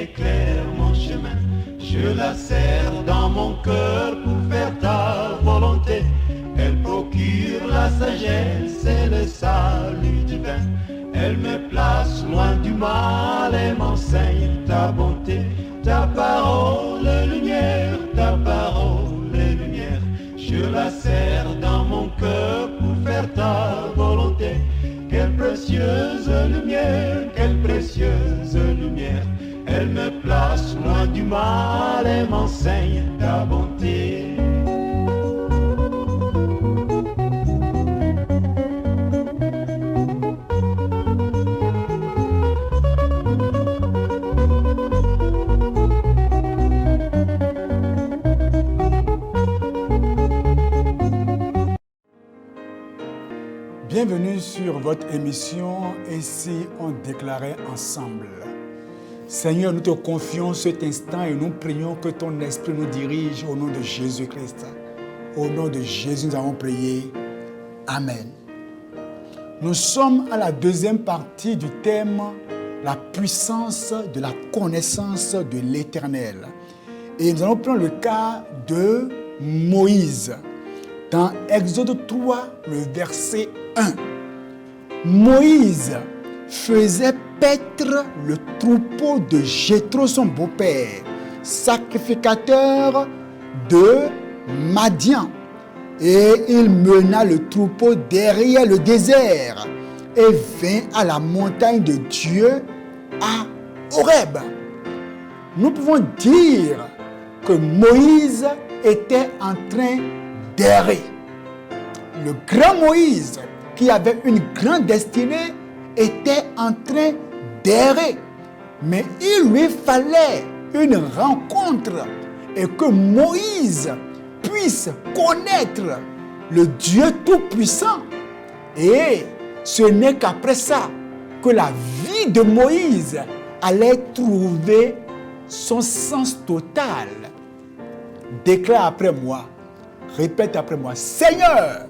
éclaire mon chemin. Je la serre dans mon cœur pour faire ta volonté. Elle procure la sagesse et le salut divin. Elle me place loin du mal et m'enseigne ta bonté. Ta parole est lumière, ta parole est lumière. Je la serre dans mon cœur pour faire ta volonté. Quelle précieuse lumière, quelle précieuse lumière. Elle me place loin du mal et m'enseigne ta bonté. Bienvenue sur votre émission « Et si on déclarait ensemble ?» Seigneur, nous te confions cet instant et nous prions que ton esprit nous dirige au nom de Jésus-Christ. Au nom de Jésus, nous avons prié. Amen. Nous sommes à la deuxième partie du thème « La puissance de la connaissance de l'Éternel ». Et nous allons prendre le cas de Moïse. Dans Exode 3, le verset 1. Moïse faisait paître le troupeau de Jéthro, son beau-père, sacrificateur de Madian. Et il mena le troupeau derrière le désert et vint à la montagne de Dieu à Horeb. Nous pouvons dire que Moïse était en train d'errer. Le grand Moïse, qui avait une grande destinée, était en train d'errer. Mais il lui fallait une rencontre et que Moïse puisse connaître le Dieu Tout-Puissant. Et ce n'est qu'après ça que la vie de Moïse allait trouver son sens total. Déclare après moi, répète après moi, Seigneur,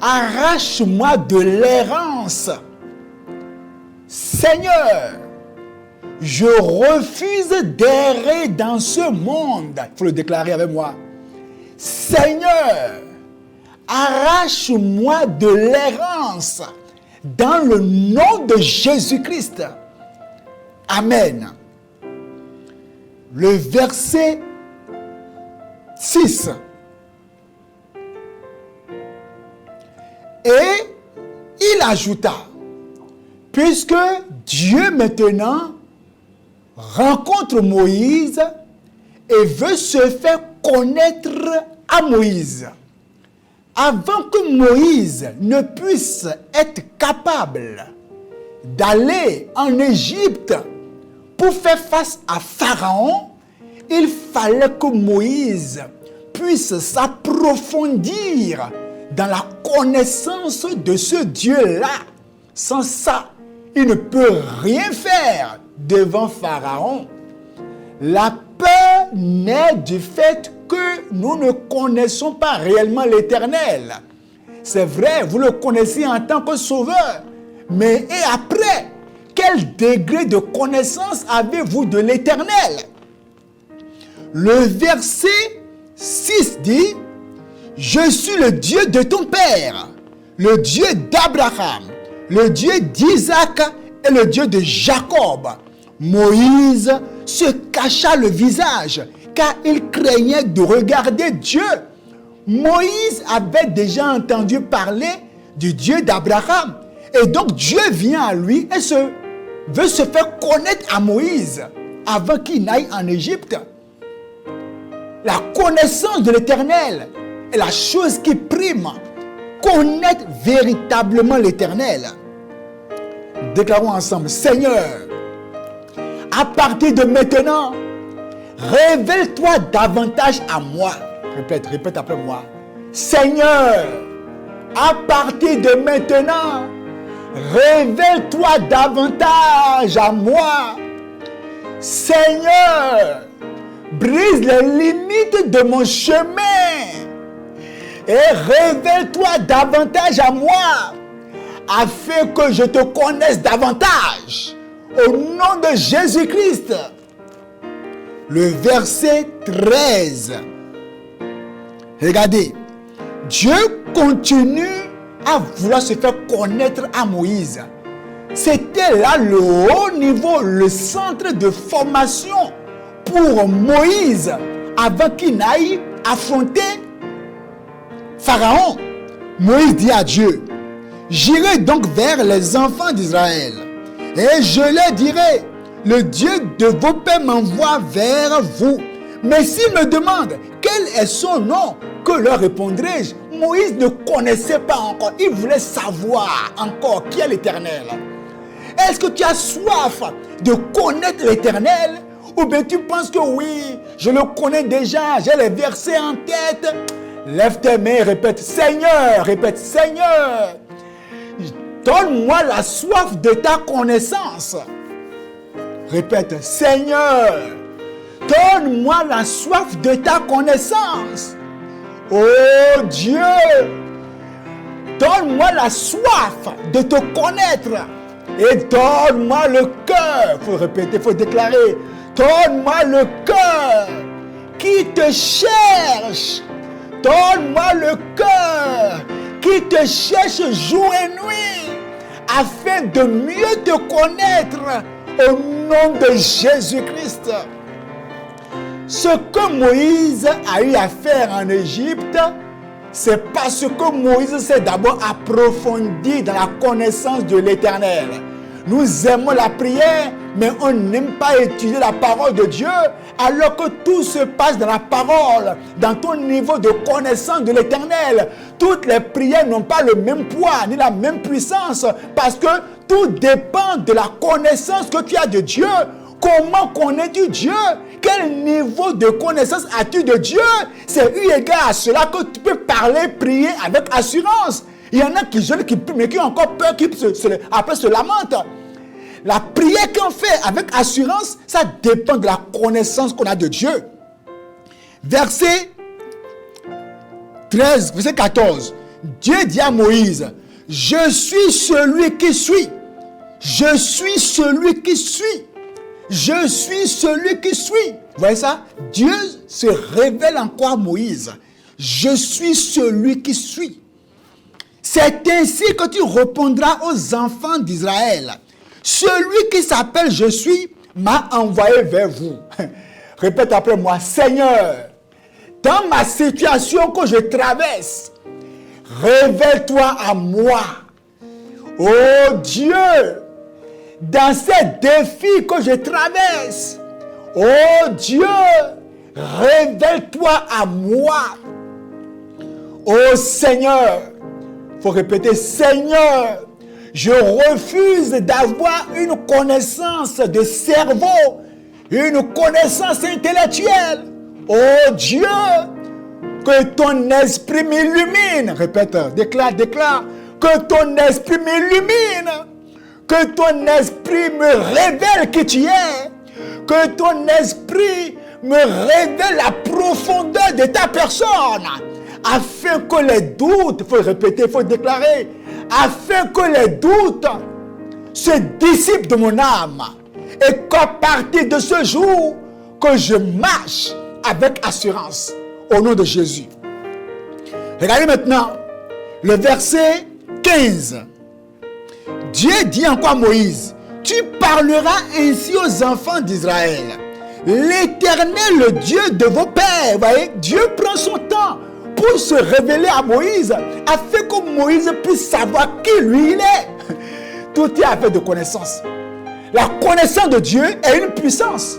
arrache-moi de l'errance. Seigneur, je refuse d'errer dans ce monde. Il faut le déclarer avec moi. Seigneur, arrache-moi de l'errance dans le nom de Jésus-Christ. Amen. Le verset 6. Et il ajouta, puisque Dieu maintenant rencontre Moïse et veut se faire connaître à Moïse, avant que Moïse ne puisse être capable d'aller en Égypte pour faire face à Pharaon, il fallait que Moïse puisse s'approfondir dans la connaissance de ce Dieu-là. Sans ça, il ne peut rien faire devant Pharaon. La peur naît du fait que nous ne connaissons pas réellement l'Éternel. C'est vrai, vous le connaissez en tant que sauveur. Mais et après, quel degré de connaissance avez-vous de l'Éternel? Le verset 6 dit, « Je suis le Dieu de ton père, le Dieu d'Abraham, le Dieu d'Isaac et le Dieu de Jacob. » Moïse se cacha le visage car il craignait de regarder Dieu. Moïse avait déjà entendu parler du Dieu d'Abraham. Et donc Dieu vient à lui et veut se faire connaître à Moïse avant qu'il n'aille en Égypte. La connaissance de l'Éternel est la chose qui prime. Connaître véritablement l'Éternel. Déclarons ensemble, Seigneur, à partir de maintenant, révèle-toi davantage à moi. Répète après moi. Seigneur, à partir de maintenant, révèle-toi davantage à moi. Seigneur, brise les limites de mon chemin et révèle-toi davantage à moi afin que je te connaisse davantage. au nom de Jésus-Christ. Le verset 13. Regardez, Dieu continue à vouloir se faire connaître à Moïse. C'était là le haut niveau, le centre de formation pour Moïse avant qu'il n'aille affronter Pharaon. Moïse dit à Dieu, j'irai donc vers les enfants d'Israël et je leur dirai, le Dieu de vos pères m'envoie vers vous. Mais s'ils me demandent quel est son nom, que leur répondrai-je? Moïse ne connaissait pas encore, il voulait savoir encore qui est l'Éternel. Est-ce que tu as soif de connaître l'Éternel? Ou bien tu penses que oui, je le connais déjà, j'ai les versets en tête? Lève tes mains et répète, Seigneur, donne-moi la soif de ta connaissance. Répète, Seigneur, donne-moi la soif de ta connaissance. Oh Dieu, donne-moi la soif de te connaître. Et donne-moi le cœur. Il faut répéter, il faut déclarer. Donne-moi le cœur qui te cherche. Donne-moi le cœur qui te cherche jour et nuit, afin de mieux te connaître au nom de Jésus-Christ. Ce que Moïse a eu à faire en Égypte, c'est parce que Moïse s'est d'abord approfondi dans la connaissance de l'Éternel. Nous aimons la prière, mais on n'aime pas étudier la parole de Dieu, alors que tout se passe dans la parole, dans ton niveau de connaissance de l'Éternel. Toutes les prières n'ont pas le même poids, ni la même puissance, parce que tout dépend de la connaissance que tu as de Dieu. Comment connais-tu Dieu? Quel niveau de connaissance as-tu de Dieu? C'est eu égard à cela que tu peux parler, prier avec assurance. Il y en a qui jeûnent, mais qui ont encore peur, qui après se lamentent. La prière qu'on fait avec assurance, ça dépend de la connaissance qu'on a de Dieu. Verset 13, verset 14. Dieu dit à Moïse, je suis celui qui suis. Je suis celui qui suis. Je suis celui qui suis. Vous voyez ça? Dieu se révèle encore à Moïse. Je suis celui qui suis. C'est ainsi que tu répondras aux enfants d'Israël. Celui qui s'appelle je suis m'a envoyé vers vous. Répète après moi, Seigneur, dans ma situation que je traverse, révèle-toi à moi. Oh Dieu, dans ces défis que je traverse, oh Dieu, révèle-toi à moi. Oh Seigneur, il faut répéter, Seigneur, je refuse d'avoir une connaissance de cerveau, une connaissance intellectuelle. Oh Dieu, que ton esprit m'illumine. Répète, déclare. Que ton esprit m'illumine. Que ton esprit me révèle qui tu es. Que ton esprit me révèle la profondeur de ta personne. Afin que les doutes, il faut répéter, il faut déclarer, afin que les doutes se dissipent de mon âme. Et qu'à partir de ce jour, que je marche avec assurance au nom de Jésus. Regardez maintenant le verset 15. Dieu dit encore à Moïse, tu parleras ainsi aux enfants d'Israël. L'Éternel, le Dieu de vos pères, vous voyez, Dieu prend son temps pour se révéler à Moïse, afin que Moïse puisse savoir qui lui il est. Tout est affaire de connaissance. La connaissance de Dieu est une puissance.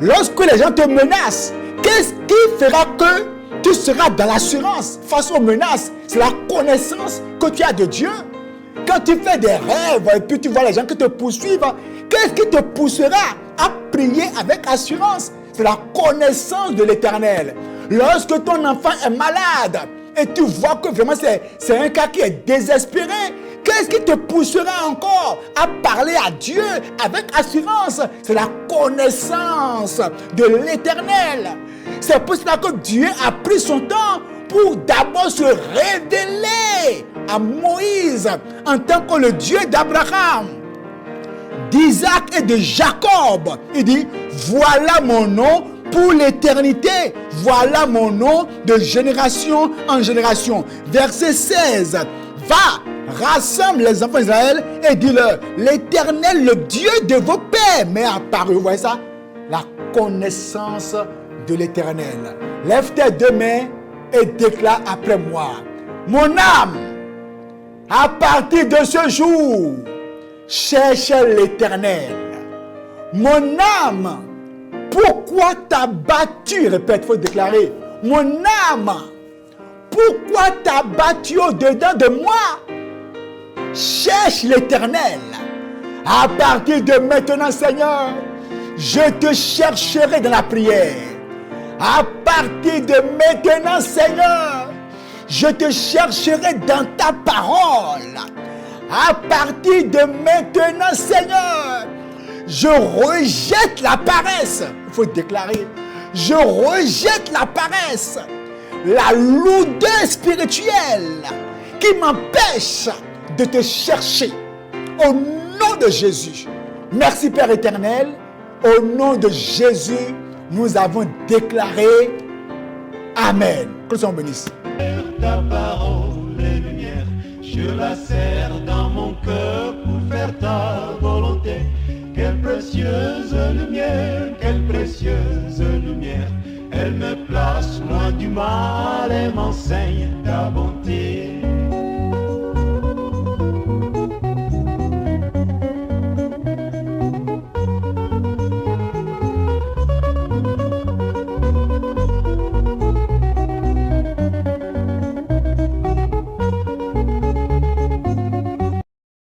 Lorsque les gens te menacent, qu'est-ce qui fera que tu seras dans l'assurance face aux menaces? C'est la connaissance que tu as de Dieu. Quand tu fais des rêves et puis tu vois les gens qui te poursuivent, qu'est-ce qui te poussera à prier avec assurance? C'est la connaissance de l'Éternel. Lorsque ton enfant est malade et tu vois que vraiment c'est un cas qui est désespéré, qu'est-ce qui te poussera encore à parler à Dieu avec assurance? C'est la connaissance de l'Éternel. C'est pour cela que Dieu a pris son temps pour d'abord se révéler à Moïse en tant que le Dieu d'Abraham, d'Isaac et de Jacob. Il dit, voilà mon nom pour l'éternité. Voilà mon nom de génération en génération. Verset 16. Va, rassemble les enfants d'Israël et dis-leur, l'Éternel, le Dieu de vos pères, m'est apparu. Vous voyez ça? La connaissance de l'Éternel. Lève tes deux mains et déclare après moi. Mon âme, à partir de ce jour, cherche l'Éternel. Mon âme, pourquoi t'as battu? Répète, il faut déclarer. Mon âme, pourquoi t'as battu au-dedans de moi? Cherche l'Éternel. À partir de maintenant, Seigneur, je te chercherai dans la prière. À partir de maintenant, Seigneur, je te chercherai dans ta parole. À partir de maintenant, Seigneur, je rejette la paresse. Il faut déclarer. Je rejette la paresse. La lourdeur spirituelle qui m'empêche de te chercher. Au nom de Jésus. Merci Père éternel. Au nom de Jésus, nous avons déclaré Amen. Que le Seigneur bénisse. Ta parole est lumière, je la serre dans mon cœur pour faire ta volonté. Quelle précieuse lumière, elle me place loin du mal et